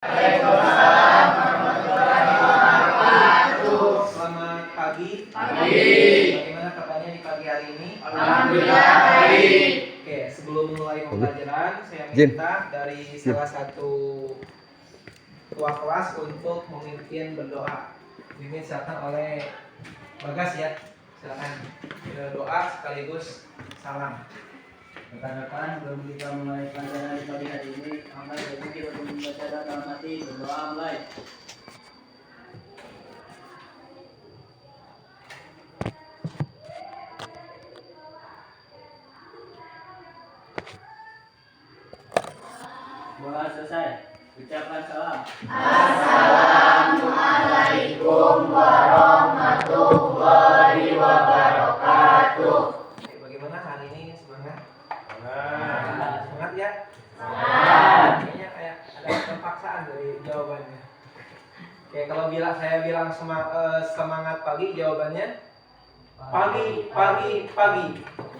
Waalaikumsalam warahmatullahi wabarakatuh. Selamat pagi. Bagaimana kabarnya di pagi hari ini? Alhamdulillah baik. Oke, sebelum mulai pembelajaran, saya minta dari salah satu ketua kelas untuk memimpin berdoa. Dimisalkan oleh Bagas ya. Silakan doa sekaligus salam. Rekan-rekan, sebelum kita mulai pelajaran di pagi hari ini, maka kita untuk membaca dalam hati, berdoa mulai. Doa selesai. Ucapkan salam. Assalamualaikum warahmatullahi wabarakatuh. Oke, bagaimana hari ini? Semangat? Semangat ya? Kayaknya kayak ada keterpaksaan dari jawabannya. Oke, kalau saya bilang semangat pagi, jawabannya pagi.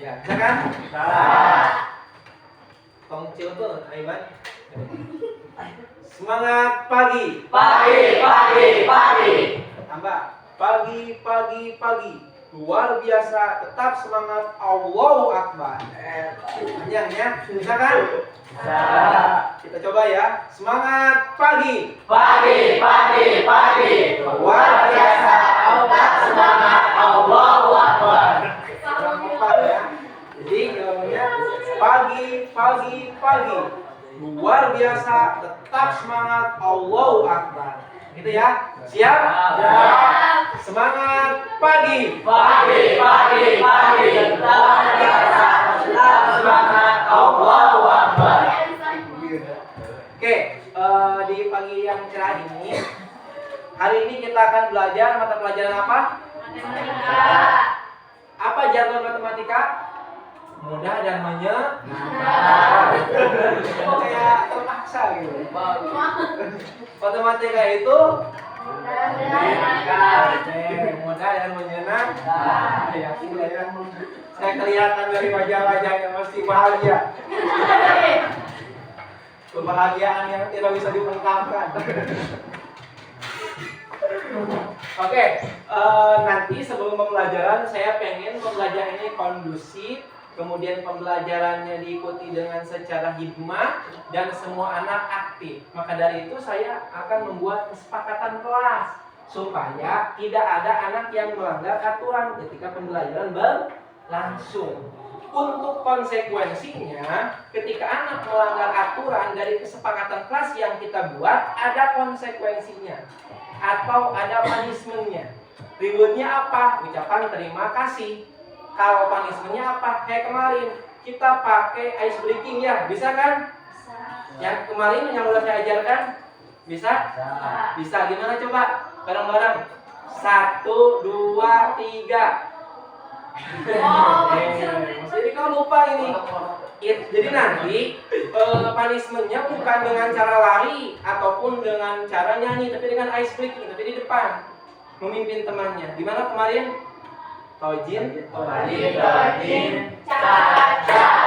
Ya, bisa kan? Tong Cilegon, Aiman. Semangat pagi. Tambah pagi. Luar biasa, tetap semangat. Allahu Akbar. Panjang ya, bisa kan? Kita coba ya. Semangat pagi. Luar biasa, tetap semangat. Allahu Akbar. Empat ya. Jadi jawabannya pagi. Luar biasa, tetap semangat. Allahu Akbar. Gitu ya. Siap? Semangat pagi. Luar biasa, tetap semangat. Allahu Akbar. Oke, di pagi yang cerah ini, hari ini kita akan belajar mata pelajaran apa? Matematika. Apa jargon matematika? Mudah dan Mudah. kayak terpaksa gitu. Matematika itu mudah dan menyenangkan. Ya, sudah ya. Saya kelihatan dari wajah-wajahnya pasti bahagia. Kebahagiaan yang tidak bisa diungkapkan. Oke, nanti sebelum pembelajaran saya pengen pembelajaran ini kondusif, kemudian pembelajarannya diikuti dengan secara hikmah dan semua anak aktif. Maka dari itu saya akan membuat kesepakatan kelas supaya tidak ada anak yang melanggar aturan ketika pembelajaran berlangsung. Untuk konsekuensinya, ketika anak melanggar aturan dari kesepakatan kelas yang kita buat, ada konsekuensinya atau ada punishment-nya. Reward-nya apa? Ucapan terima kasih. Kalau punishment-nya apa? Kayak kemarin kita pakai ice breaking ya, bisa kan? Yang kemarin yang udah saya ajarkan, bisa? Bisa. Gimana coba? Bareng-bareng. 1, 2, 3. Jadi kau lupa ini. Jadi nanti punishment-nya bukan dengan cara lari ataupun dengan cara nyanyi, tapi dengan ice breaking, tapi di depan memimpin temannya. Gimana kemarin? Tojin, Caca,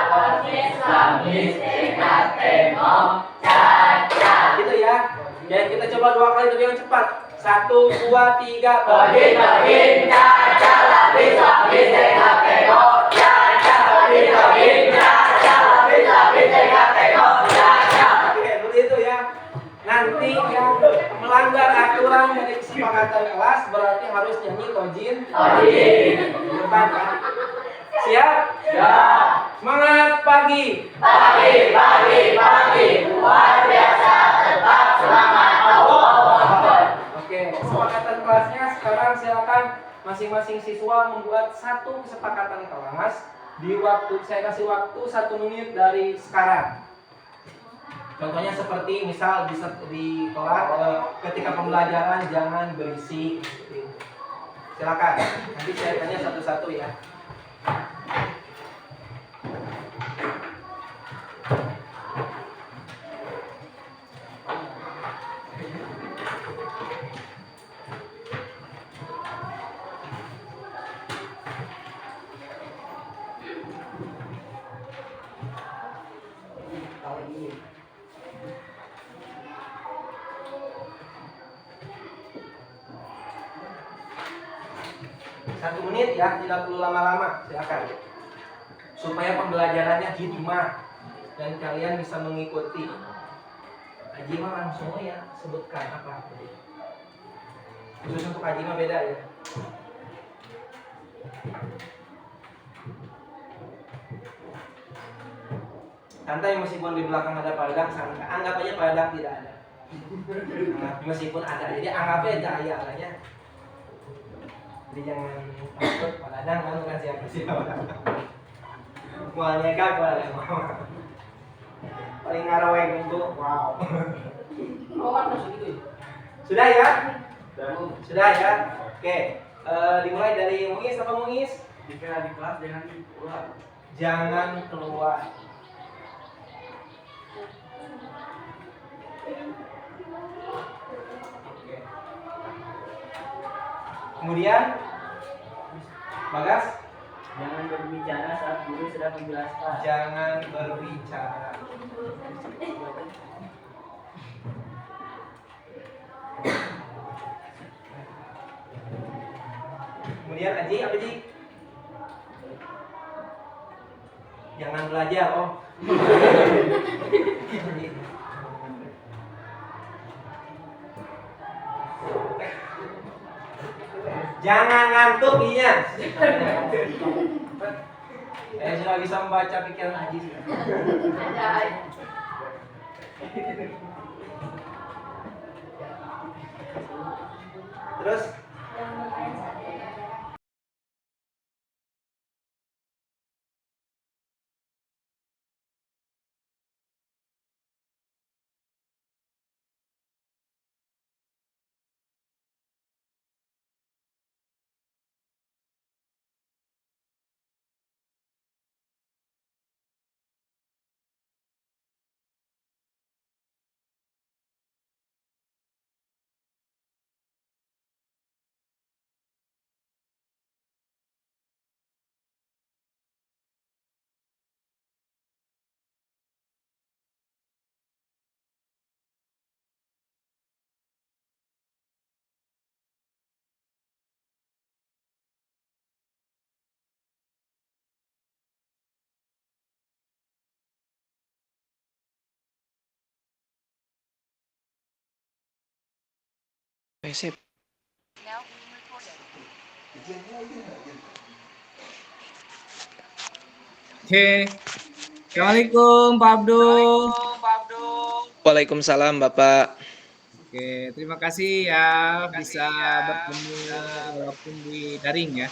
Lamis, Dekat, Tengok, Caca. gitu ya. Ya kita coba 2 kali tapi yang cepat. 1, 2, 3. Tojin, Caca, Lamis, Dekat, Tengok, Caca. Tojin, Caca, Lamis, Dekat, Tengok, Caca. Oke, seperti itu ya. Nanti yang melanggar aturan dari kesepakatan kelas berarti harus nyanyi tojin. Depan kan? Siap? Semangat pagi. Luar biasa, tetap semangat. Allahu Akbar. Oke, kesepakatan kelasnya sekarang silakan masing-masing siswa membuat satu kesepakatan kelas di waktu saya kasih waktu 1 menit dari sekarang. Contohnya seperti misal bisa di kelas ketika pembelajaran jangan berisik. Silakan. Nanti saya tanya satu-satu ya. 1 menit ya, tidak perlu lama-lama, silakan. Supaya pembelajarannya hikmah dan kalian bisa mengikuti. Haji mah langsung ya sebutkan apa tadi. Khusus untuk haji mah beda ya. Santai meskipun di belakang ada padang, santai. Anggap aja padang tidak ada. Meskipun ada, jadi anggap aja ayah ya. Jadi jangan takut padang kan bukan siapa-siapa. Mau nyegak pada mau. Paling ngaraweng itu, wow. Oh, harus gitu. Sudah ya? Sudah ya? Oke. Dimulai dari Muis apa Muis? Jika di kelas jangan keluar. Jangan keluar. Oke. Kemudian Bagas, Jangan berbicara saat guru sedang menjelaskan. jangan berbicara. Kemudian Aji, apa Ji? Jangan belajar, oh. Jangan ngantuk iya. Sudah bisa membaca pikiran Aji. Terus Sip. Oke, Assalamualaikum Pak Abdul. Waalaikumsalam Bapak. Oke, terima kasih ya bisa bertemu walaupun di daring ya.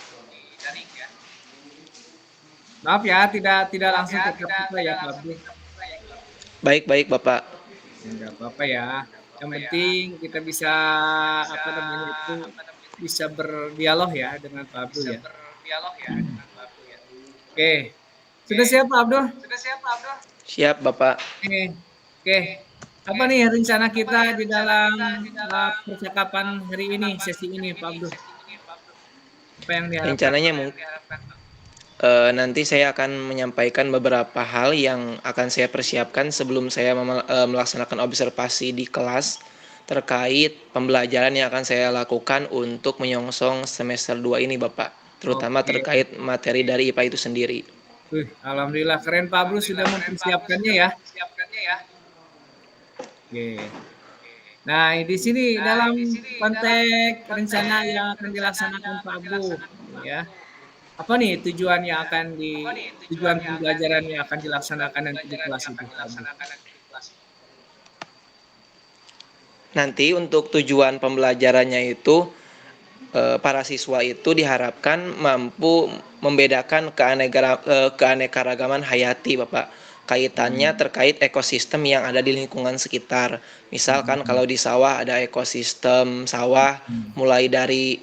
Maaf ya, tidak langsung tetap kita ya Pak Abdul. Baik Bapak. Enggak apa-apa ya. Yang penting kita bisa apa namanya itu bisa berdialog ya dengan Pak Abdul ya. Oke, sudah siap Pak Abdul? Siap Bapak. Oke. Apa nih rencana kita di dalam percakapan hari ini, sesi ini Pak Abdul? Apa yang diharapkan? Rencananya nanti saya akan menyampaikan beberapa hal yang akan saya persiapkan sebelum saya melaksanakan observasi di kelas terkait pembelajaran yang akan saya lakukan untuk menyongsong semester 2 ini Bapak, terutama terkait materi dari IPA itu sendiri. Alhamdulillah keren Pak Abdul sudah mempersiapkannya ya. Oke. Nah, di sini dalam konteks rencana yang akan dilaksanakan Pak Abdul ya. Apa nih tujuan pembelajaran yang akan dilaksanakan nanti di kelas itu Pak Abdul? Nanti untuk tujuan pembelajarannya itu para siswa itu diharapkan mampu membedakan keanekaragaman hayati Bapak. Kaitannya terkait ekosistem yang ada di lingkungan sekitar. Misalkan kalau di sawah ada ekosistem sawah mulai dari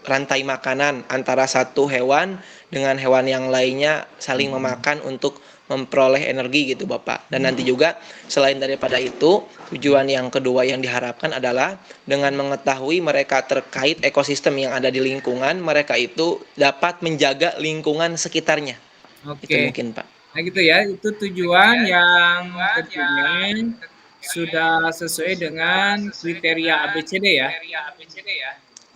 rantai makanan antara satu hewan dengan hewan yang lainnya saling memakan untuk memperoleh energi gitu Bapak. Dan nanti juga selain daripada itu, tujuan yang kedua yang diharapkan adalah dengan mengetahui mereka terkait ekosistem yang ada di lingkungan, mereka itu dapat menjaga lingkungan sekitarnya. Oke. Itu mungkin Pak. Nah gitu ya, itu tujuan yang tentunya sudah sesuai dengan kriteria ABCD ya.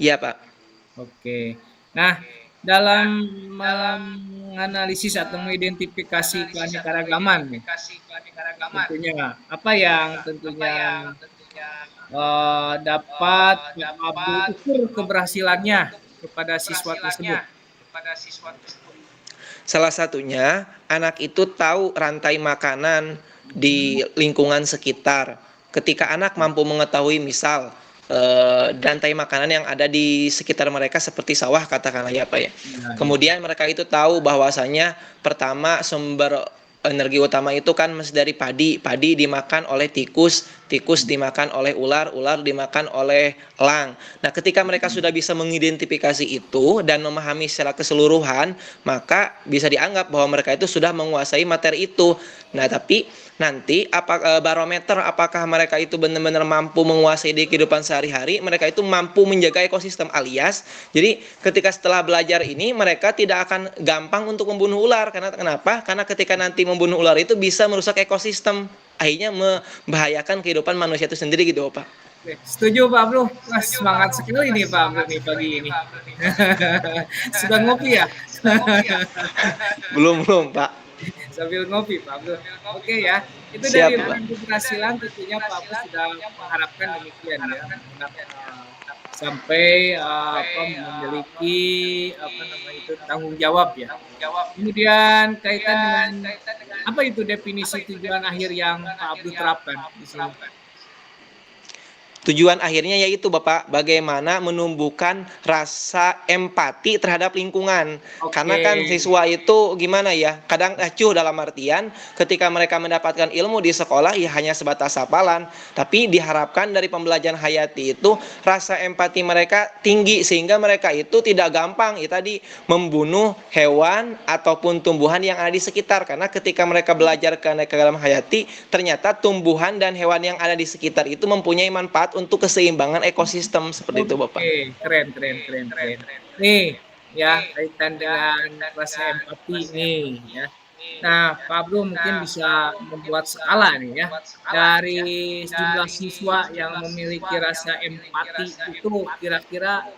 Iya Pak. Oke. Nah, dalam menganalisis atau mengidentifikasi keanekaragaman nih, tentunya apa yang tentunya dapat Pak Abdul ukur keberhasilannya kepada siswa tersebut? Salah satunya, anak itu tahu rantai makanan di lingkungan sekitar. Ketika anak mampu mengetahui misal rantai makanan yang ada di sekitar mereka seperti sawah katakanlah ya Pak ya. Nah, Kemudian mereka itu tahu bahwasanya pertama sumber energi utama itu kan mesti dari padi. Padi dimakan oleh tikus, tikus dimakan oleh ular, ular dimakan oleh elang. Nah, ketika mereka sudah bisa mengidentifikasi itu dan memahami secara keseluruhan, maka bisa dianggap bahwa mereka itu sudah menguasai materi itu. Nah, tapi nanti barometer apakah mereka itu benar-benar mampu menguasai di kehidupan sehari-hari, mereka itu mampu menjaga ekosistem alias jadi ketika setelah belajar ini mereka tidak akan gampang untuk membunuh ular karena kenapa? Karena ketika nanti membunuh ular itu bisa merusak ekosistem, akhirnya membahayakan kehidupan manusia itu sendiri gitu Pak. oke. Setuju Pak Bro. Wah, semangat sekali nih Pak Bro nih pagi ini. Sudah ngopi ya? Belum Pak. Sambil ngopi Pak Bro. Oke ya. Itu Siap, dari Pak. keberhasilan tentunya Pak Bro sudah mengharapkan demikian ya. Sampai memiliki apa namanya itu tanggung jawab ya. Kemudian kaitan dengan apa itu definisi tujuan akhir yang Pak Abdul terapkan di sini? Tujuan akhirnya yaitu Bapak bagaimana menumbuhkan rasa empati terhadap lingkungan. Karena kan Oke. siswa itu gimana ya, kadang acuh dalam artian ketika mereka mendapatkan ilmu di sekolah ya hanya sebatas hafalan, tapi diharapkan dari pembelajaran hayati itu rasa empati mereka tinggi sehingga mereka itu tidak gampang ya tadi membunuh hewan ataupun tumbuhan yang ada di sekitar karena ketika mereka belajar keanekaragaman hayati ternyata tumbuhan dan hewan yang ada di sekitar itu mempunyai manfaat untuk keseimbangan ekosistem seperti itu Bapak. Oke, keren. Nih, ya kaitan dengan rasa empati nih ya. Nah, Pak Bro mungkin bisa membuat skala nih ya dari jumlah siswa yang memiliki rasa empati itu kira-kira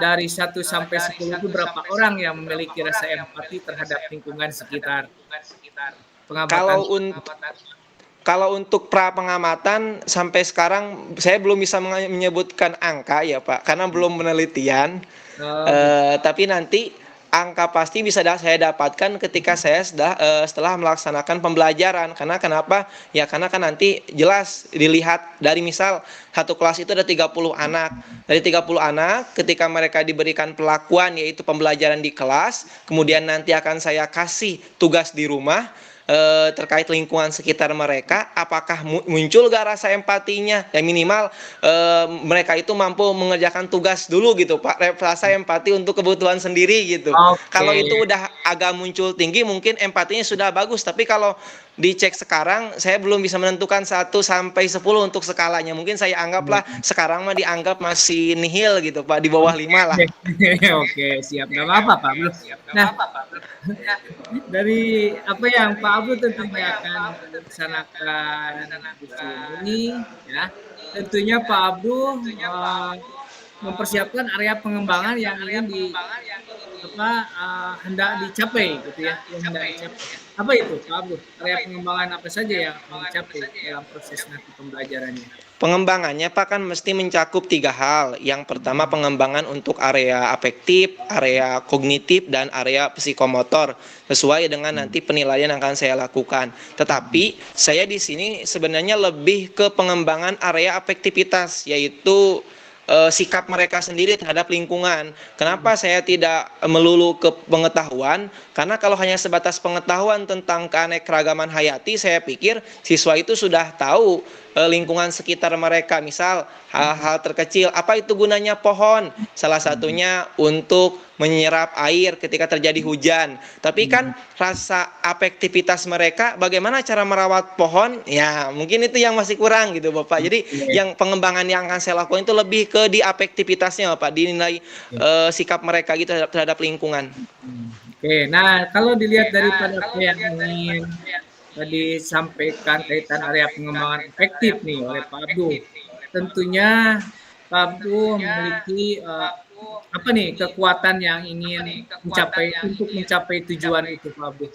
dari 1 sampai 10 itu berapa orang yang memiliki rasa empati terhadap lingkungan sekitar? Pengamatan. Kalau untuk Kalau untuk pra pengamatan sampai sekarang saya belum bisa menyebutkan angka ya Pak, karena belum penelitian. Tapi nanti angka pasti bisa saya dapatkan ketika saya setelah melaksanakan pembelajaran. Karena kenapa? Ya karena kan nanti jelas dilihat dari misal satu kelas itu ada 30 anak. Dari 30 anak ketika mereka diberikan perlakuan yaitu pembelajaran di kelas, kemudian nanti akan saya kasih tugas di rumah terkait lingkungan sekitar mereka, apakah muncul gak rasa empatinya? Ya minimal mereka itu mampu mengerjakan tugas dulu gitu Pak, rasa empati untuk kebutuhan sendiri gitu. Kalau itu udah agak muncul tinggi mungkin empatinya sudah bagus, tapi kalau dicek sekarang saya belum bisa menentukan 1 sampai 10 untuk skalanya. Mungkin saya anggaplah sekarang mah dianggap masih nihil gitu Pak, di bawah 5 lah. Oke, siap. Nggak apa-apa Pak Abdul. Nah, dari apa yang Pak Abdul tentunya akan melaksanakan di sini ya. Tentunya Pak Abdul mempersiapkan area pengembangan yang ingin hendak dicapai gitu ya, yang hendak dicapai. Apa itu Pak Abdul? Area pengembangan apa saja yang akan dicapai dalam proses nanti pembelajarannya? Pengembangannya Pak kan mesti mencakup 3 hal. Yang pertama pengembangan untuk area afektif, area kognitif, dan area psikomotor sesuai dengan nanti penilaian yang akan saya lakukan. Tetapi saya di sini sebenarnya lebih ke pengembangan area afektivitas yaitu sikap mereka sendiri terhadap lingkungan. Kenapa saya tidak melulu ke pengetahuan? Karena kalau hanya sebatas pengetahuan tentang keanekaragaman hayati, saya pikir siswa itu sudah tahu lingkungan sekitar mereka. Misal hal-hal terkecil, apa itu gunanya pohon? Salah satunya untuk menyerap air ketika terjadi hujan. Tapi kan rasa afektivitas mereka, bagaimana cara merawat pohon? Ya mungkin itu yang masih kurang gitu Bapak. Jadi yang pengembangan yang akan saya lakukan itu lebih ke di afektivitasnya Bapak, dinilai sikap mereka gitu terhadap lingkungan. Oke, nah kalau dilihat daripada yang ingin tadi sampaikan kaitan area pengembangan efektif nih oleh Pak Abdul, tentunya Pak Abdul memiliki apa nih kekuatan yang ingin mencapai tujuan itu, Pak Abdul?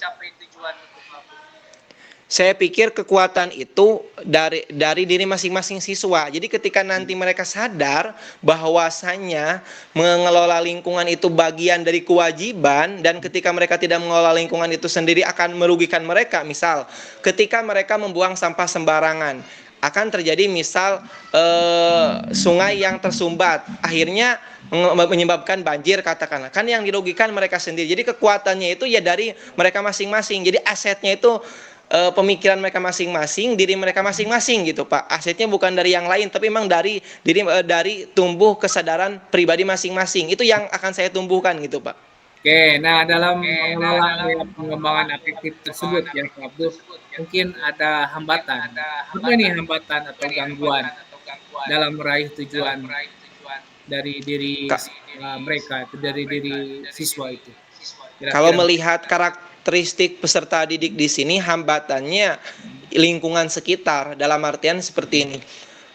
Saya pikir kekuatan itu dari diri masing-masing siswa. Jadi ketika nanti mereka sadar bahwasanya mengelola lingkungan itu bagian dari kewajiban, dan ketika mereka tidak mengelola lingkungan itu sendiri akan merugikan mereka. Misal, ketika mereka membuang sampah sembarangan, akan terjadi misal sungai yang tersumbat, akhirnya menyebabkan banjir katakanlah. Kan yang dirugikan mereka sendiri. Jadi kekuatannya itu ya dari mereka masing-masing. Jadi asetnya itu pemikiran mereka masing-masing, diri mereka masing-masing gitu Pak. Asetnya bukan dari yang lain, tapi memang dari dari tumbuh kesadaran pribadi masing-masing. Itu yang akan saya tumbuhkan gitu Pak. Oke, nah dalam mengelola pengembangan afektif tersebut ya Pak Abdul, mungkin ada hambatan. Apa nih hambatan atau gangguan dalam meraih tujuan dari diri mereka, dari diri siswa itu? Kalau Kira-kira. melihat karakteristik peserta didik di sini, hambatannya lingkungan sekitar, dalam artian seperti ini.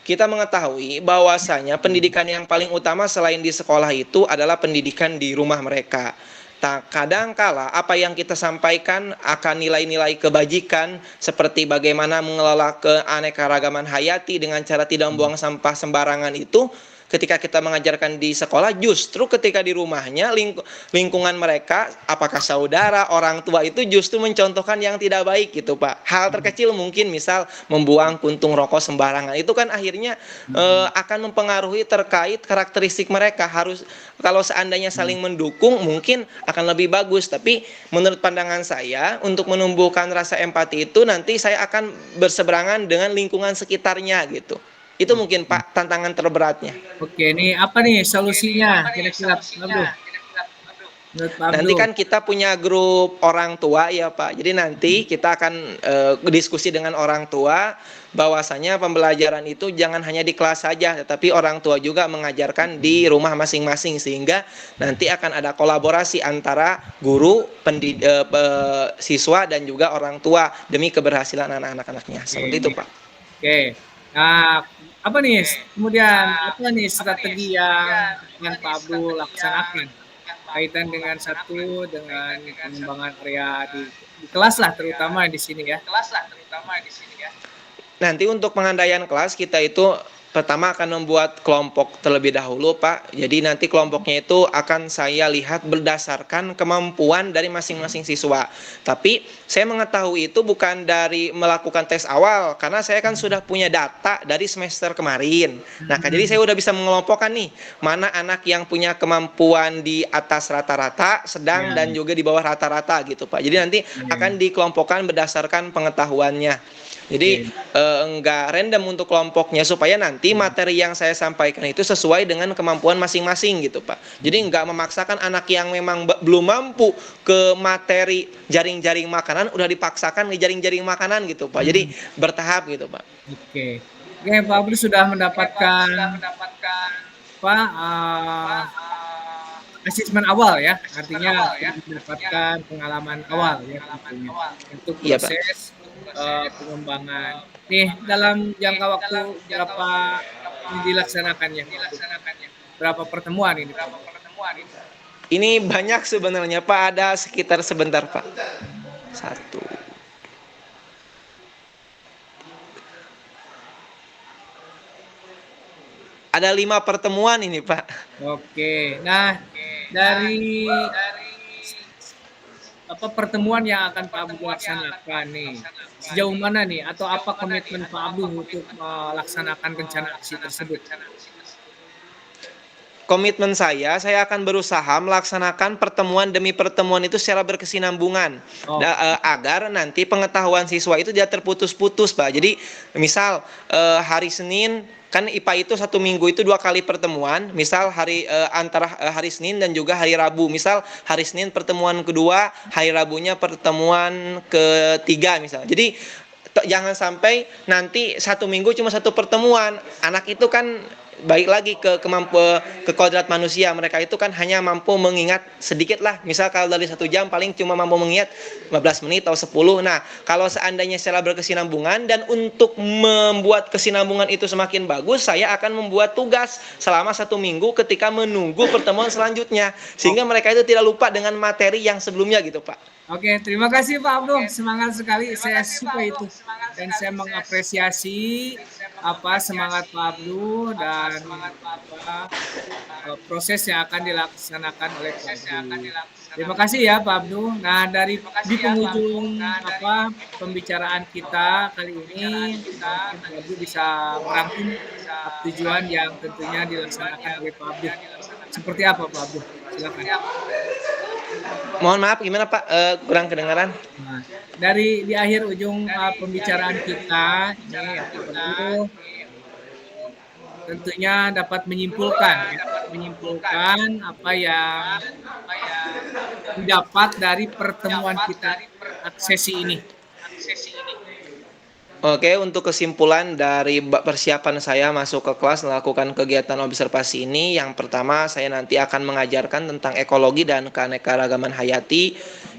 Kita mengetahui bahwasanya pendidikan yang paling utama selain di sekolah itu adalah pendidikan di rumah mereka. Kadangkala apa yang kita sampaikan akan nilai-nilai kebajikan seperti bagaimana mengelola keanekaragaman hayati dengan cara tidak membuang sampah sembarangan itu, ketika kita mengajarkan di sekolah, justru ketika di rumahnya lingkungan mereka, apakah saudara, orang tua itu justru mencontohkan yang tidak baik gitu Pak. Hal terkecil mungkin misal membuang puntung rokok sembarangan, itu kan akhirnya akan mempengaruhi terkait karakteristik mereka. Harus kalau seandainya saling mendukung mungkin akan lebih bagus. Tapi menurut pandangan saya, untuk menumbuhkan rasa empati itu nanti saya akan berseberangan dengan lingkungan sekitarnya gitu. Itu mungkin Pak tantangan terberatnya. Oke, ini apa nih solusinya kira-kira Pak Abdul? Menurut Pak Nanti Abdul. kan kita punya grup orang tua ya Pak. Jadi nanti kita akan diskusi dengan orang tua bahwasanya pembelajaran itu jangan hanya di kelas saja, tetapi orang tua juga mengajarkan di rumah masing-masing, sehingga nanti akan ada kolaborasi antara guru, siswa dan juga orang tua demi keberhasilan anak-anaknya. Seperti itu Pak. Oke. Nah, apa nih kemudian apa nih strategi yang akan Pak Abdul laksanakan kaitan dengan dengan pengembangan area di kelas lah terutama di sini ya. Nanti untuk pengandaian kelas kita itu pertama akan membuat kelompok terlebih dahulu Pak. Jadi nanti kelompoknya itu akan saya lihat berdasarkan kemampuan dari masing-masing siswa. Tapi saya mengetahui itu bukan dari melakukan tes awal, karena saya kan sudah punya data dari semester kemarin. Nah, jadi saya udah bisa mengelompokkan nih mana anak yang punya kemampuan di atas rata-rata, sedang dan juga di bawah rata-rata gitu Pak. Jadi nanti akan dikelompokkan berdasarkan pengetahuannya. Jadi enggak random untuk kelompoknya, supaya nanti materi yang saya sampaikan itu sesuai dengan kemampuan masing-masing gitu Pak. Jadi enggak memaksakan anak yang memang belum mampu ke materi jaring-jaring makanan udah dipaksakan ke jaring-jaring makanan gitu Pak. Jadi bertahap gitu Pak. Oke. Oke, Pak Abdul sudah mendapatkan Pak asesmen awal ya, artinya mendapatkan pengalaman awal ya tentunya untuk Iya, Pak. proses pengembangan. Nih dalam jangka waktu berapa ini dilaksanakannya? Berapa pertemuan ini? Ini banyak sebenarnya Pak, ada sekitar sebentar Pak. 1. Ada 5 pertemuan ini Pak. Oke. Nah, dari apa pertemuan yang akan Pak Abdul laksanakan nih? Sejauh mana nih atau apa komitmen Pak Abdul untuk melaksanakan rencana aksi tersebut? Komitmen saya akan berusaha melaksanakan pertemuan demi pertemuan itu secara berkesinambungan, agar nanti pengetahuan siswa itu tidak terputus-putus Pak. Jadi misal hari Senin, kan IPA itu 1 minggu itu 2 kali pertemuan, misal antara hari Senin dan juga hari Rabu. Misal hari Senin pertemuan kedua, hari Rabunya pertemuan ketiga misal. Jadi jangan sampai nanti 1 minggu cuma 1 pertemuan. Anak itu kan baik lagi ke kodrat manusia. Mereka itu kan hanya mampu mengingat sedikit lah. Misal kalau dari 1 jam paling cuma mampu mengingat 15 menit atau 10. Nah, kalau seandainya secara berkesinambungan dan untuk membuat kesinambungan itu semakin bagus, saya akan membuat tugas selama 1 minggu ketika menunggu pertemuan selanjutnya. Sehingga mereka itu tidak lupa dengan materi yang sebelumnya gitu, Pak. Oke, terima kasih Pak Abdul. Semangat sekali, saya suka itu. Dan saya mengapresiasi semangat Pak Abdul dan proses yang akan dilaksanakan oleh Pak Abdul. Terima kasih ya Pak Abdul. Nah, di penghujung pembicaraan kita kali ini, mungkin Pak Abdul bisa merangkum tujuan yang tentunya dilaksanakan oleh Pak Abdul. Seperti apa Pak Abdul? Silakan. Mohon maaf, gimana Pak? Kurang kedengaran. Nah, di akhir ujung pembicaraan kita ini Pak Abdul tentunya dapat menyimpulkan apa yang didapat dari pertemuan kita sesi ini. Oke, untuk kesimpulan dari persiapan saya masuk ke kelas melakukan kegiatan observasi ini, yang pertama saya nanti akan mengajarkan tentang ekologi dan keanekaragaman hayati.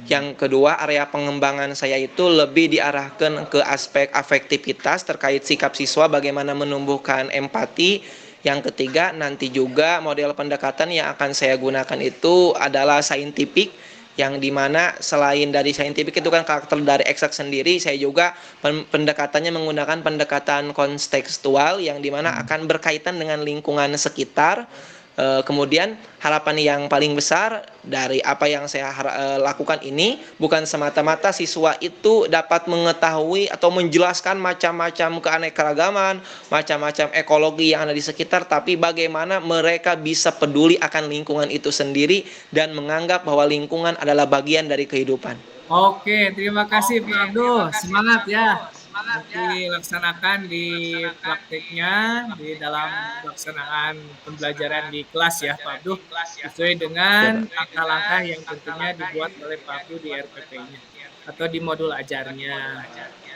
Yang kedua, area pengembangan saya itu lebih diarahkan ke aspek afektivitas terkait sikap siswa, bagaimana menumbuhkan empati. Yang ketiga, nanti juga model pendekatan yang akan saya gunakan itu adalah saintifik, yang dimana selain dari saintifik itu kan karakter dari eksak sendiri, saya juga pendekatannya menggunakan pendekatan kontekstual yang dimana akan berkaitan dengan lingkungan sekitar. Kemudian harapan yang paling besar dari apa yang saya lakukan ini bukan semata-mata siswa itu dapat mengetahui atau menjelaskan macam-macam keanekaragaman, macam-macam ekologi yang ada di sekitar, tapi bagaimana mereka bisa peduli akan lingkungan itu sendiri dan menganggap bahwa lingkungan adalah bagian dari kehidupan. Oke, terima kasih Pak Abdul. Semangat ya. Nanti laksanakan di prakteknya di dalam pelaksanaan pembelajaran di kelas ya Pak Abdul, sesuai dengan langkah-langkah yang tentunya dibuat oleh Pak Abdul di RPP-nya atau di modul ajarnya.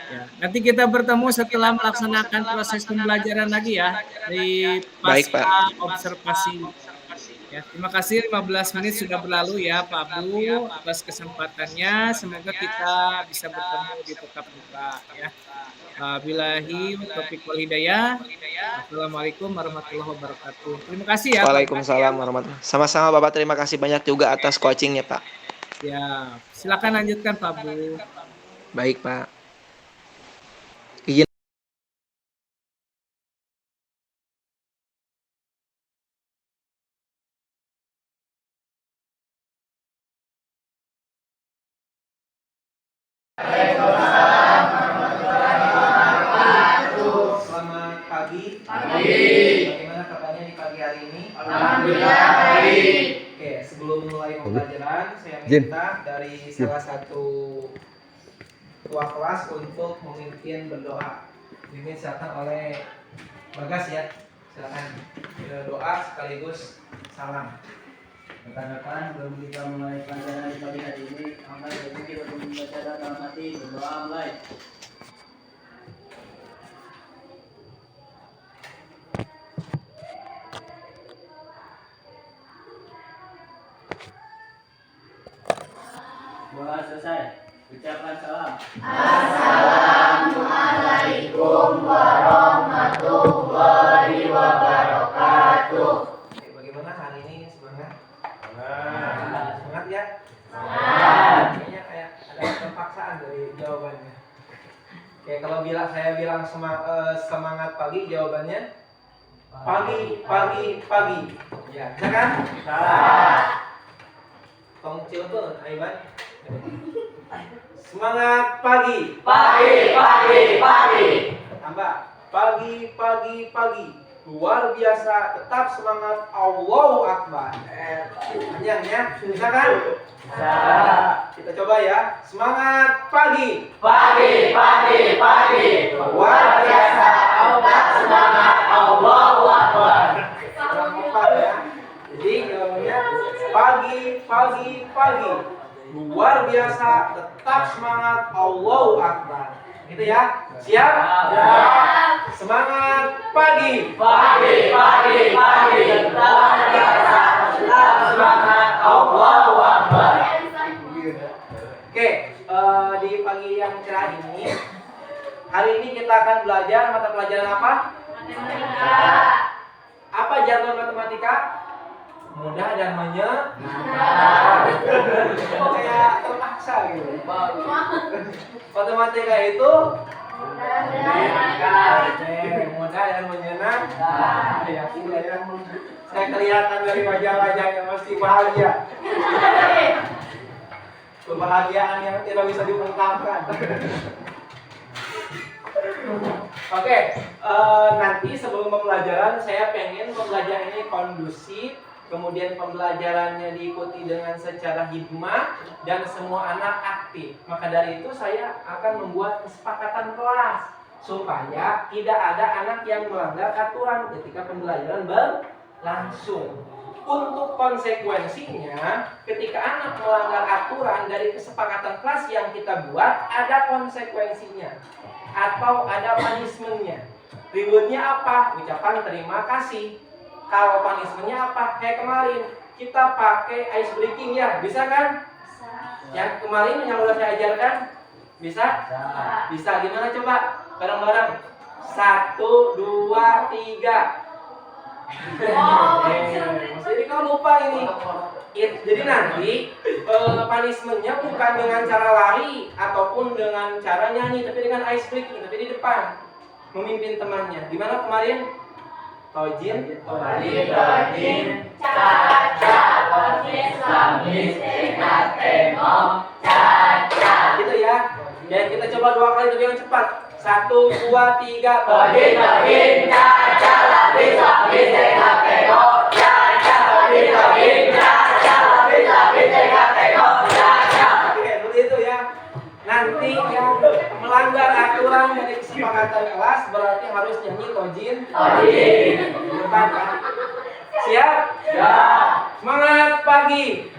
Ya, nanti kita bertemu setelah melaksanakan proses pembelajaran lagi ya di pasca observasi. Ya, terima kasih 15 menit sudah berlalu ya Pak Abdul atas kesempatannya. Semoga kita bisa bertemu di tetap muka ya. Billahi taufiq wal hidayah. Assalamualaikum warahmatullahi wabarakatuh. Terima kasih ya. Waalaikumsalam warahmatullahi wabarakatuh. Sama-sama Bapak, terima kasih banyak juga atas coachingnya Pak. Ya, silakan lanjutkan Pak Abdul. Baik Pak. Izin. Selamat pagi. Bagaimana kabarnya di pagi hari ini? Alhamdulillah baik. Oke, sebelum mulai pembelajaran, saya minta dari salah satu ketua kelas untuk memimpin berdoa. Dimisalkan oleh Bagas ya. Silakan doa sekaligus salam. Rekan-rekan, sebelum kita mulai pelajaran di pagi hari ini, angkat rezeki untuk membaca dalam hati, berdoa mulai. Doa selesai. Ucapkan salam. Assalamualaikum warahmatullahi wabarakatuh. Oke, bagaimana hari ini? Semangat? Semangat ya? Kayaknya kayak ada terpaksaan dari jawabannya. Oke, kalau saya bilang semangat pagi, jawabannya pagi. Ya, bisa kan? Tong Cilegon, Aiman. Semangat pagi. Tambah pagi. Luar biasa, tetap semangat. Allahu Akbar. Panjang ya, bisa kan? Kita coba ya. Semangat pagi. Luar biasa, tetap semangat. Allahu Akbar. Kurang empat ya. Jadi jawabannya pagi. Luar biasa, tetap semangat. Allahu Akbar. Gitu ya. Siap? Semangat pagi. Semangat Allahu Akbar. Oke, di pagi yang cerah ini, hari ini kita akan belajar mata pelajaran apa? Apa jadwal matematika? Mudah dan kayak terpaksa gitu. Matematika itu mudah dan menyenangkan. Yakin nggak ya? Saya kelihatan dari wajah-wajahnya pasti bahagia. Kebahagiaan yang tidak bisa diungkapkan. Oke, nanti sebelum pembelajaran saya pengen pembelajaran ini kondusif, kemudian pembelajarannya diikuti dengan secara hikmah dan semua anak aktif. Maka dari itu saya akan membuat kesepakatan kelas supaya tidak ada anak yang melanggar aturan ketika pembelajaran berlangsung. Untuk konsekuensinya, ketika anak melanggar aturan dari kesepakatan kelas yang kita buat, ada konsekuensinya atau ada punishment-nya. Reward-nya apa? Ucapan terima kasih. Kalau punishment-nya apa? Kayak kemarin kita pakai ice breaking ya, bisa kan? Yang kemarin yang udah saya ajarkan, bisa? Bisa. Gimana coba? Bareng-bareng. 1, 2, 3. Jadi kau lupa ini. Jadi nanti punishment-nya bukan dengan cara lari ataupun dengan cara nyanyi, tapi dengan ice breaking, tapi di depan memimpin temannya. Gimana kemarin? Tojin, gitu ya. Dan kita coba 2 kali tapi yang cepat. 1, 2, 3. Oke, begitu ya. Nanti yang melanggar aturan dari kesepakatan kelas berarti harus nyanyi tojin. Depan kan? Siap? Semangat pagi.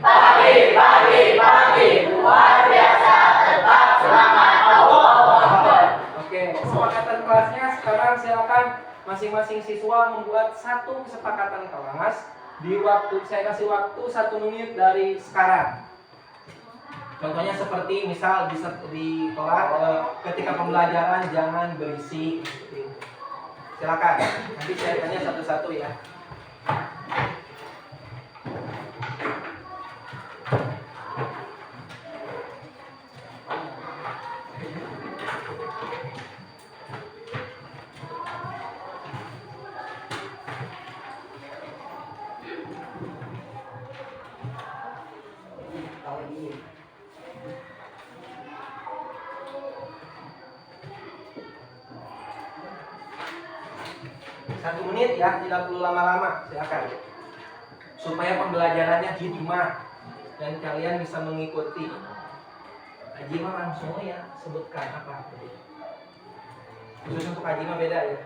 Luar biasa, tetap semangat Allahu Akbar. Oke, kesepakatan kelasnya sekarang silakan masing-masing siswa membuat satu kesepakatan kelas di waktu, saya kasih waktu 1 menit dari sekarang. Contohnya seperti misal di kelas ketika pembelajaran jangan berisik. Silakan. Nanti saya tanya satu-satu ya. Satu menit ya, tidak perlu lama-lama, silakan. Supaya pembelajarannya hikmah dan kalian bisa mengikuti. Haji mah langsung ya, sebutkan apa. Khusus untuk haji mah beda ya.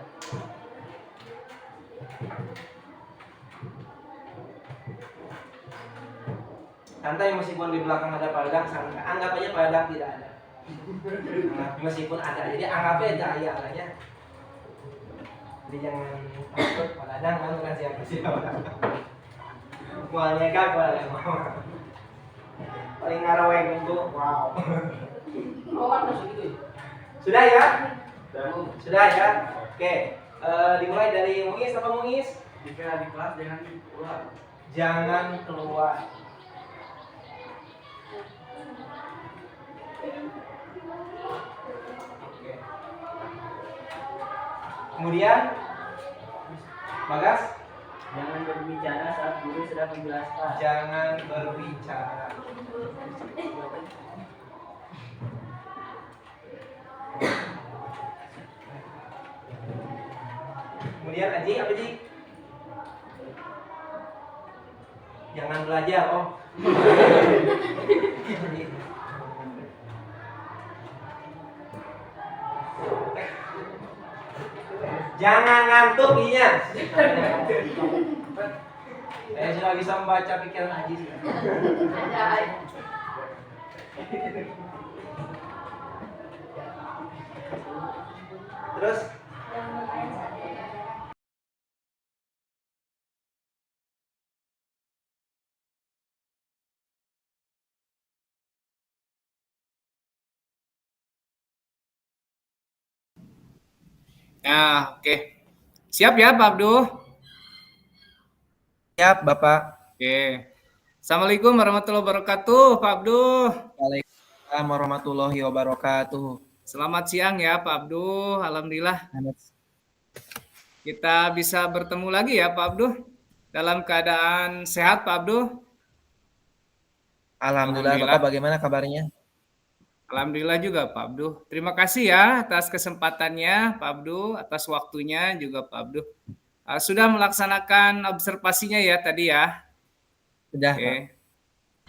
Santai meskipun di belakang ada padang, anggap aja padang tidak ada. Meskipun ada, jadi anggap aja ya adanya. Jadi jangan takut padang kan bukan siapa-siapa. Mau nyegak boleh mau. Paling ngarawai nunggu, wow. Oh kan masih gitu. Sudah ya? Sudah ya? Oke. Dimulai dari Muis apa Muis? Jika di kelas jangan keluar. Jangan keluar. Oke. Kemudian Bagas, Jangan berbicara saat guru sedang menjelaskan. jangan berbicara. Kemudian Aji, apa Ji? Jangan belajar, oh. Jangan ngantuk iya. Saya sudah bisa membaca pikiran Aji. Terus Nah, oke. Siap ya Pak Abduh? Siap, Bapak. Oke. Assalamualaikum warahmatullahi wabarakatuh, Pak Abduh. Waalaikumsalam warahmatullahi wabarakatuh. Selamat siang ya Pak Abduh. Alhamdulillah kita bisa bertemu lagi ya Pak Abduh. Dalam keadaan sehat Pak Abduh. Alhamdulillah, Bapak bagaimana kabarnya? Alhamdulillah juga Pak Abduh. Terima kasih ya atas kesempatannya Pak Abduh, atas waktunya juga Pak Abduh. Sudah melaksanakan observasinya ya tadi ya. Sudah, Oke. Pak.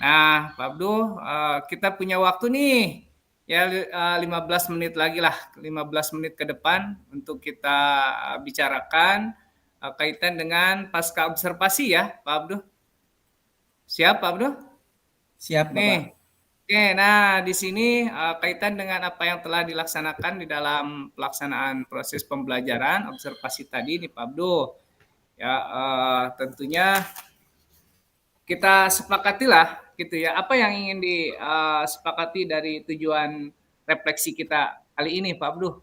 Nah, Pak Abduh, kita punya waktu nih. Ya 15 menit lagi lah, 15 menit ke depan untuk kita bicarakan kaitan dengan pasca observasi ya, Pak Abduh. Siap, Pak Abduh? Siap, Bapak. Nih. Oke, nah di sini kaitan dengan apa yang telah dilaksanakan di dalam pelaksanaan proses pembelajaran observasi tadi nih Pak Abduh. Ya, tentunya kita sepakatilah gitu ya, apa yang ingin disepakati dari tujuan refleksi kita kali ini Pak Abduh.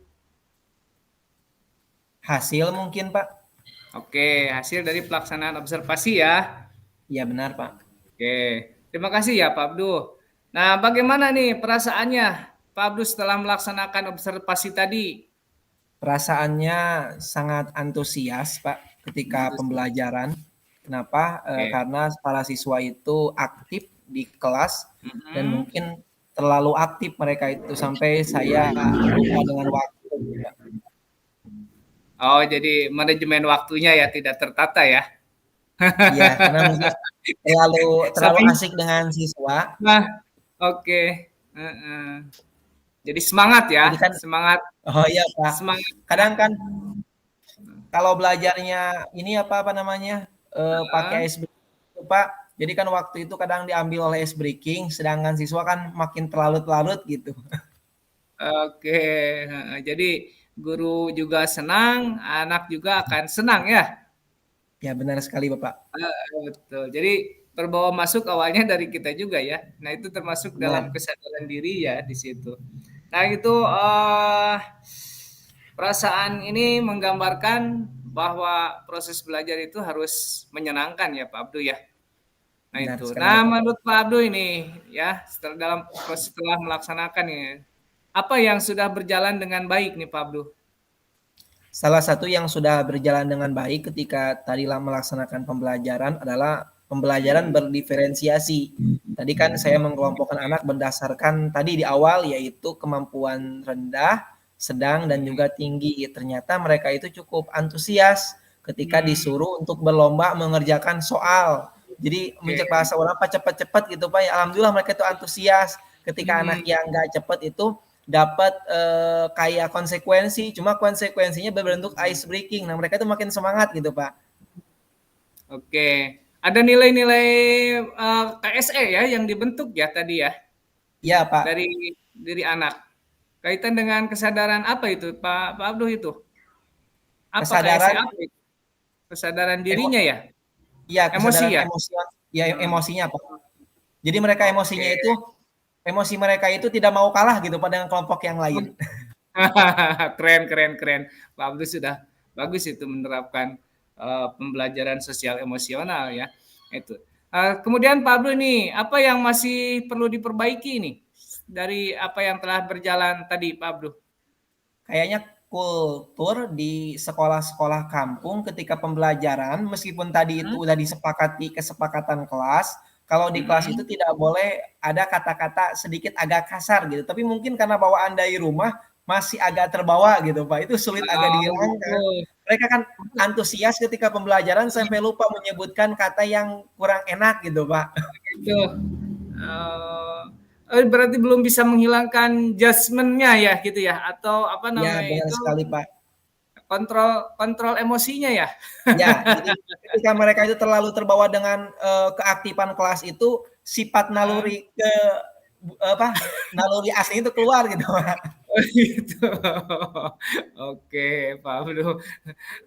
Hasil mungkin, Pak? Oke, hasil dari pelaksanaan observasi ya. Iya benar, Pak. Oke, terima kasih ya Pak Abduh. Nah, bagaimana nih perasaannya Pak Abduh setelah melaksanakan observasi tadi? Perasaannya sangat antusias, Pak, ketika pembelajaran. Kenapa? Karena para siswa itu aktif di kelas dan mungkin terlalu aktif mereka itu sampai saya lupa dengan waktu. Pak. Oh, jadi manajemen waktunya ya tidak tertata ya? Iya, karena mungkin terlalu asik dengan siswa. Nah, oke. Jadi semangat ya, Jadi kan, semangat. oh iya Pak. Semangat. Kadang kan kalau belajarnya ini apa namanya pakai ice breaking, Pak. Jadi kan waktu itu kadang diambil oleh ice breaking, sedangkan siswa kan makin terlarut-larut gitu. Oke, jadi guru juga senang, anak juga akan senang ya. Ya benar sekali Bapak. Betul. Jadi terbawa masuk awalnya dari kita juga ya. Nah itu termasuk dalam kesadaran diri ya di situ. Nah itu perasaan ini menggambarkan bahwa proses belajar itu harus menyenangkan ya Pak Abdu ya. Nah Benar itu. sekali, Nah Bapak. menurut Pak Abdu ini ya dalam proses setelah melaksanakan ini, apa yang sudah berjalan dengan baik nih Pak Abdu? Salah satu yang sudah berjalan dengan baik ketika tadi melaksanakan pembelajaran adalah pembelajaran berdiferensiasi. Tadi kan saya mengelompokkan anak berdasarkan tadi di awal yaitu kemampuan rendah, sedang, dan juga tinggi. Ternyata mereka itu cukup antusias ketika disuruh untuk berlomba mengerjakan soal. Jadi mencek bahasa orang apa cepat-cepat gitu Pak. Ya, alhamdulillah mereka itu antusias. Ketika anak yang nggak cepat itu dapat kayak konsekuensi, cuma konsekuensinya berbentuk ice breaking. Nah mereka itu makin semangat gitu Pak. Oke, ada nilai-nilai KSE ya yang dibentuk ya tadi ya? Iya Pak. Dari diri anak. Kaitan dengan kesadaran apa itu Pak Abduh itu? Apa Kesadaran, KSE apa itu? Kesadaran dirinya ya? Iya, Emosi kesadaran ya? emosinya Pak. Jadi mereka emosinya itu, emosi mereka itu tidak mau kalah gitu Pak dengan kelompok yang lain. Keren. Pak Abdul sudah bagus itu menerapkan pembelajaran sosial emosional ya. Itu. Kemudian Pak Abdul nih, apa yang masih perlu diperbaiki nih dari apa yang telah berjalan tadi Pak Abdul? Kayaknya kultur di sekolah-sekolah kampung ketika pembelajaran, meskipun tadi itu udah disepakati kesepakatan kelas, kalau di kelas itu tidak boleh ada kata-kata sedikit agak kasar gitu. Tapi mungkin karena bawaan dari rumah masih agak terbawa gitu Pak. Itu sulit agak dihilangkan. Mereka kan antusias ketika pembelajaran sampai lupa menyebutkan kata yang kurang enak gitu Pak. Itu. Berarti belum bisa menghilangkan judgement-nya ya gitu ya, atau apa namanya benar itu sekali Pak. kontrol emosinya ya. Ya, jadi ketika mereka itu terlalu terbawa dengan keaktifan kelas itu, sifat naluri naluri asli itu keluar gitu Pak. Gitu. Oke, Pak Abduh.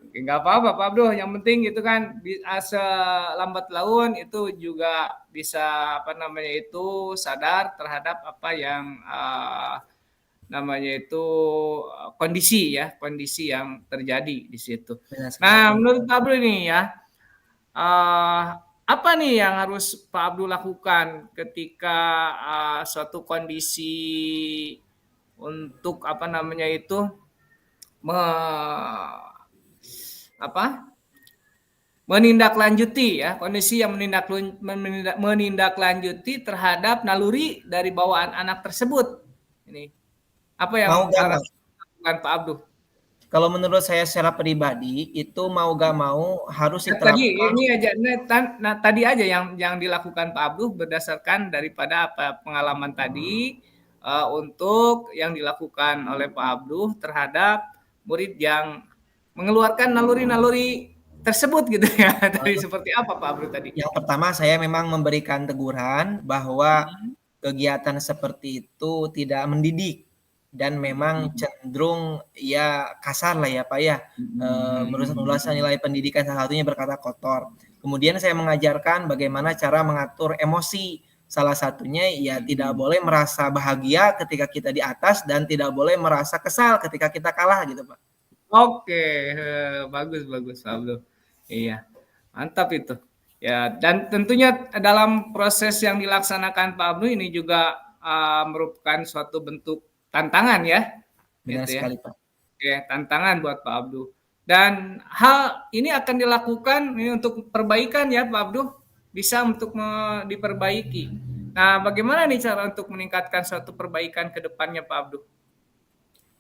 Oke, nggak apa-apa Pak Abduh, yang penting itu kan selambat laun itu juga bisa apa namanya itu sadar terhadap apa yang namanya itu kondisi yang terjadi di situ. Benar sekali. Nah, menurut Pak Abduh nih ya, eh, apa nih yang harus Pak Abdul lakukan ketika suatu kondisi untuk apa namanya itu me, apa menindaklanjuti ya kondisi yang menindaklanjuti terhadap naluri dari bawaan anak tersebut ini apa yang Mau gak harus mau. dilakukan Pak Abdul? Kalau menurut saya secara pribadi itu mau gak mau harus Nah, tadi diterapkan. ini aja tadi aja yang dilakukan Pak Abdul berdasarkan daripada apa pengalaman tadi untuk yang dilakukan oleh Pak Abdul terhadap murid yang mengeluarkan naluri-naluri tersebut gitu ya. Dari seperti apa Pak Abdul tadi? Yang pertama saya memang memberikan teguran bahwa Hmm. kegiatan seperti itu tidak mendidik dan memang cenderung ya kasar lah ya Pak ya, merusak nilai pendidikan, salah satunya berkata kotor. Kemudian saya mengajarkan bagaimana cara mengatur emosi, salah satunya ya tidak boleh merasa bahagia ketika kita di atas dan tidak boleh merasa kesal ketika kita kalah gitu Pak. Oke, bagus bagus Pak Abdul. Iya, mantap itu. Ya, dan tentunya dalam proses yang dilaksanakan Pak Abdul ini juga merupakan suatu bentuk tantangan ya, Benar gitu ya. sekali Pak. Oke, tantangan buat Pak Abdul. Dan hal ini akan dilakukan ini untuk perbaikan ya Pak Abdul, bisa untuk diperbaiki. Nah, bagaimana nih cara untuk meningkatkan suatu perbaikan ke depannya Pak Abdul?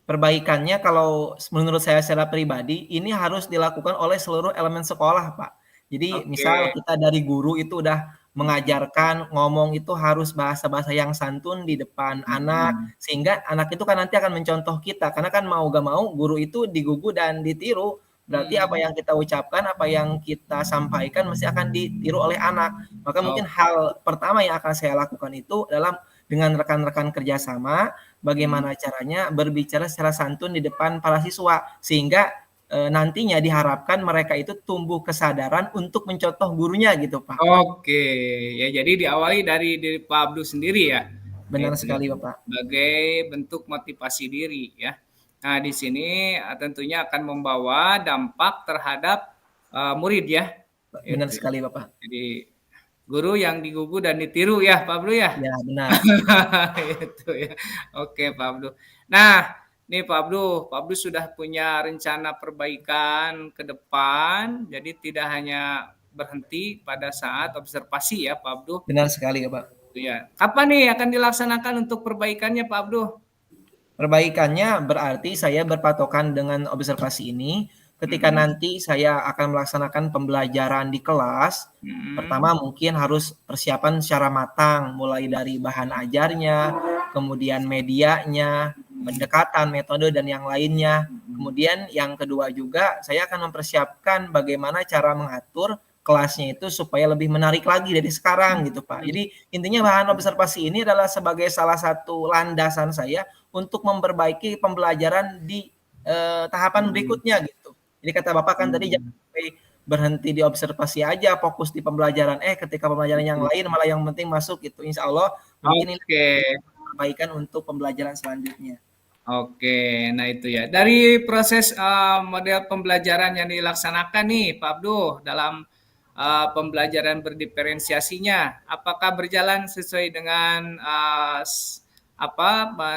Perbaikannya kalau menurut saya secara pribadi, ini harus dilakukan oleh seluruh elemen sekolah, Pak. Jadi Oke. misal kita dari guru itu udah mengajarkan ngomong itu harus bahasa-bahasa yang santun di depan anak, sehingga anak itu kan nanti akan mencontoh kita. Karena kan mau gak mau guru itu digugu dan ditiru. Berarti apa yang kita ucapkan, apa yang kita sampaikan mesti akan ditiru oleh anak. Maka mungkin Oh, hal pertama yang akan saya lakukan itu adalah dengan rekan-rekan kerjasama, bagaimana caranya berbicara secara santun di depan para siswa sehingga nantinya diharapkan mereka itu tumbuh kesadaran untuk mencontoh gurunya gitu Pak. oke, ya jadi diawali dari diri Pak Abdul sendiri ya, Benar itu ya, sekali Bapak. sebagai bentuk motivasi diri ya. Nah di sini tentunya akan membawa dampak terhadap murid ya, Benar itu. sekali Bapak. Jadi guru yang digugu dan ditiru ya Pak Abdul ya. Ya benar. Itu ya. Oke Pak Abdul. Nah, nih Pak Abdul sudah punya rencana perbaikan ke depan, jadi tidak hanya berhenti pada saat observasi ya Pak Abdul. Benar sekali Bapak. Itu ya. Kapan nih akan dilaksanakan untuk perbaikannya Pak Abdul? Perbaikannya berarti saya berpatokan dengan observasi ini. Ketika nanti saya akan melaksanakan pembelajaran di kelas, pertama mungkin harus persiapan secara matang, mulai dari bahan ajarnya, kemudian medianya, pendekatan, metode, dan yang lainnya. Kemudian yang kedua juga, saya akan mempersiapkan bagaimana cara mengatur kelasnya itu supaya lebih menarik lagi dari sekarang gitu Pak. Jadi intinya bahan observasi ini adalah sebagai salah satu landasan saya untuk memperbaiki pembelajaran di tahapan berikutnya gitu. Jadi kata Bapak kan tadi jangan sampai berhenti di observasi aja, fokus di pembelajaran. Ketika pembelajaran yang lain malah yang penting masuk gitu. Insya Allah mungkin ini Oke. perbaikan untuk pembelajaran selanjutnya. Oke, nah itu ya. Dari proses model pembelajaran yang dilaksanakan nih, Pak Abduh, dalam pembelajaran berdiferensiasinya, apakah berjalan sesuai dengan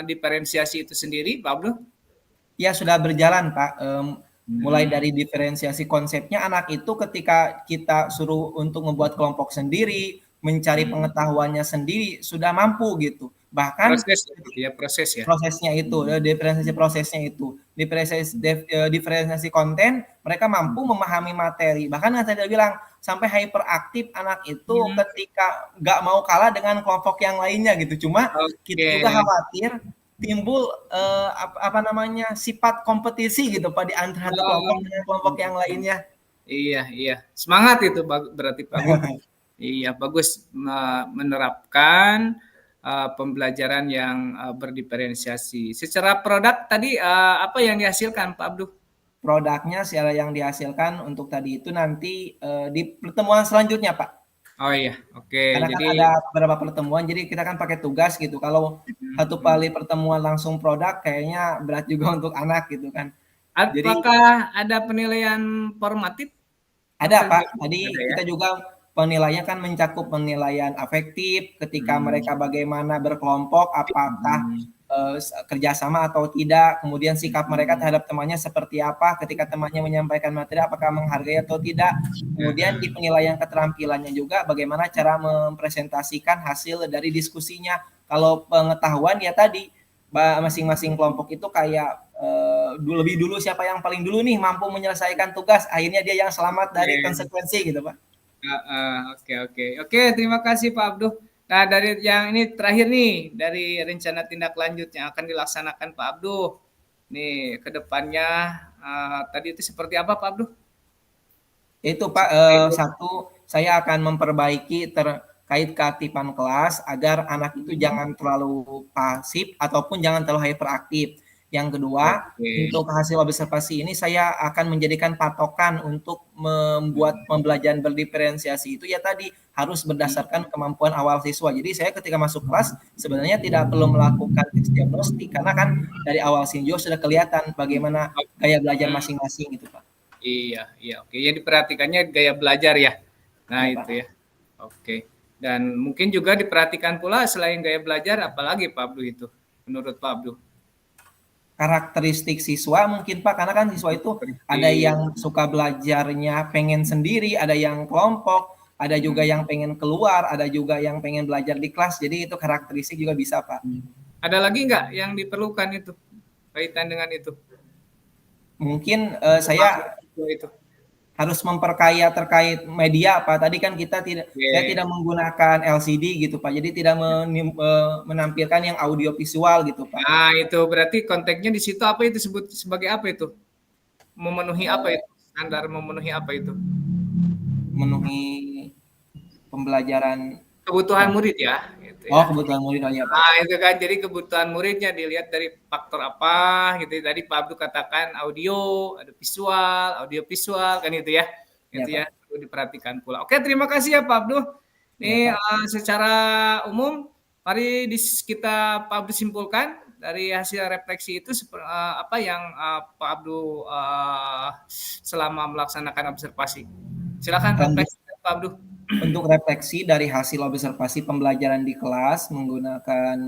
diferensiasi itu sendiri, Pak Abduh? Ya sudah berjalan Pak. Mulai dari diferensiasi konsepnya anak itu ketika kita suruh untuk membuat kelompok sendiri, mencari pengetahuannya sendiri sudah mampu gitu. Bahkan Proses ya. prosesnya itu, diferensiasi prosesnya itu, diferensiasi konten, mereka mampu memahami materi. Bahkan yang saya bilang sampai hyperaktif anak itu ketika nggak mau kalah dengan kelompok yang lainnya gitu. Cuma kita Oke. juga khawatir timbul sifat kompetisi gitu Pak di antara satu kelompok dengan kelompok yang lainnya. Iya. Semangat itu berarti Pak Abduh. Iya, bagus menerapkan pembelajaran yang berdiferensiasi. Secara produk tadi apa yang dihasilkan Pak Abduh? Produknya secara yang dihasilkan untuk tadi itu nanti di pertemuan selanjutnya, Pak. Oh iya, oke. Karena kan Jadi ada beberapa pertemuan, jadi kita kan pakai tugas gitu. Kalau satu kali pertemuan langsung produk, kayaknya berat juga untuk anak gitu kan. Jadi apakah ada penilaian formatif? ada, Atau Pak. gimana? Tadi Ada ya? kita juga penilaiannya kan mencakup penilaian afektif, ketika Hmm. mereka bagaimana berkelompok, apakah Hmm. kerjasama atau tidak, kemudian sikap mereka terhadap temannya seperti apa, ketika temannya menyampaikan materi, apakah menghargai atau tidak. Kemudian di penilaian keterampilannya juga, bagaimana cara mempresentasikan hasil dari diskusinya. Kalau pengetahuan ya tadi, masing-masing kelompok itu kayak lebih dulu siapa yang paling dulu nih mampu menyelesaikan tugas, akhirnya dia yang selamat dari Oke. konsekuensi gitu, Pak. Oke, oke. Oke, terima kasih Pak Abduh. Nah, dari yang ini terakhir nih, dari rencana tindak lanjut yang akan dilaksanakan Pak Abduh. Nih, ke depannya tadi itu seperti apa Pak Abduh? Itu Pak, Itu. satu, saya akan memperbaiki terkait keaktifan kelas agar anak itu jangan terlalu pasif ataupun jangan terlalu hyperaktif. Yang kedua, Oke. untuk hasil observasi ini saya akan menjadikan patokan untuk membuat pembelajaran berdiferensiasi itu ya tadi harus berdasarkan kemampuan awal siswa. Jadi saya ketika masuk kelas sebenarnya tidak perlu melakukan tes diagnostik karena kan dari awal siswa sudah kelihatan bagaimana gaya belajar Hmm, masing-masing gitu Pak. iya, iya. Oke, yang diperhatikannya gaya belajar ya. Nah, Ya itu Pak. ya. Oke. Dan mungkin juga diperhatikan pula selain gaya belajar, apalagi Pak Abduh itu, menurut Pak Abduh. Karakteristik siswa mungkin Pak, karena kan siswa itu ada Seperti yang suka belajarnya pengen sendiri, ada yang kelompok, ada juga yang pengen keluar, ada juga yang pengen belajar di kelas. Jadi itu karakteristik juga bisa Pak. ada lagi nggak yang diperlukan itu kaitan dengan itu? Mungkin Masuk saya itu. harus memperkaya terkait media Pak. Tadi kan saya Oke. tidak menggunakan LCD gitu Pak. Jadi tidak menampilkan yang audio visual gitu Pak. Nah, itu berarti konteksnya di situ apa itu sebut sebagai apa itu? Memenuhi apa Eh, itu? Standar memenuhi apa itu? memenuhi pembelajaran Kebutuhan murid ya, gitu oh ya. kebutuhan murid oh ya Pak. Nah, itu kan jadi kebutuhan muridnya dilihat dari faktor apa gitu. Tadi Pak Abdul katakan audio, ada visual, audio visual kan itu ya. Ya Itu ya Pak. perlu diperhatikan pula. Oke, terima kasih ya Pak Abdul. Ya Nih Pak. secara umum mari kita Pak Abdul simpulkan dari hasil refleksi itu apa yang Pak Abdul selama melaksanakan observasi. Silakan refleksi Pak Abdul. Untuk refleksi dari hasil observasi pembelajaran di kelas menggunakan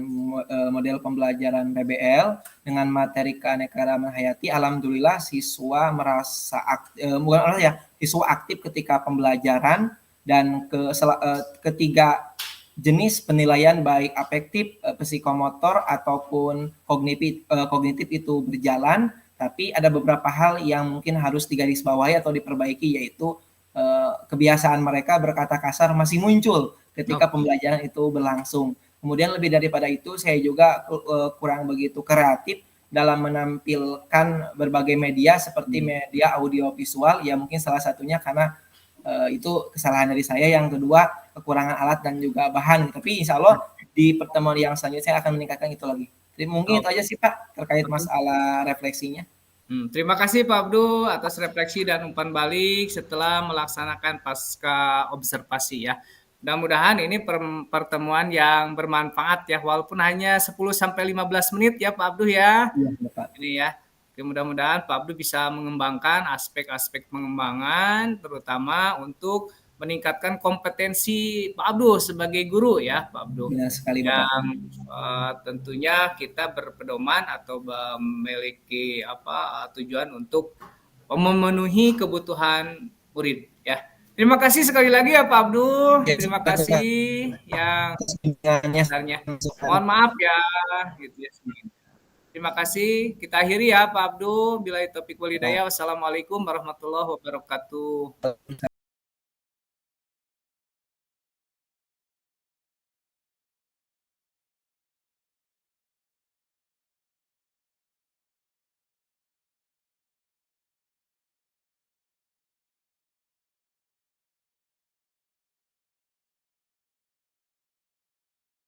model pembelajaran PBL dengan materi keanekaragaman hayati, alhamdulillah siswa merasa siswa aktif ketika pembelajaran dan ketiga jenis penilaian baik afektif, psikomotor ataupun kognitif itu berjalan, tapi ada beberapa hal yang mungkin harus digarisbawahi atau diperbaiki yaitu kebiasaan mereka berkata kasar masih muncul ketika pembelajaran itu berlangsung. Kemudian lebih daripada itu saya juga kurang begitu kreatif dalam menampilkan berbagai media seperti media audio visual ya mungkin salah satunya karena itu kesalahan dari saya. Yang kedua kekurangan alat dan juga bahan. Tapi insya Allah di pertemuan yang selanjutnya saya akan meningkatkan itu lagi. Jadi mungkin itu aja sih Pak terkait masalah refleksinya. Terima kasih Pak Abdul atas refleksi dan umpan balik setelah melaksanakan pasca observasi ya. Mudah-mudahan ini pertemuan yang bermanfaat ya walaupun hanya 10 sampai 15 menit ya Pak Abdul ya. Iya Pak. Ini ya. Mudah-mudahan Pak Abdul bisa mengembangkan aspek-aspek pengembangan terutama untuk meningkatkan kompetensi Pak Abdul sebagai guru ya Pak Abdul. Benar sekali Bapak. Yang tentunya kita berpedoman atau memiliki tujuan untuk memenuhi kebutuhan murid ya. Terima kasih sekali lagi ya Pak Abdul. Terima kasih yang sebenarnya. Mohon maaf ya gitu ya. Terima kasih. Kita akhiri ya Pak Abdul. Billahi taufiq wal hidayah. Wassalamualaikum warahmatullahi wabarakatuh.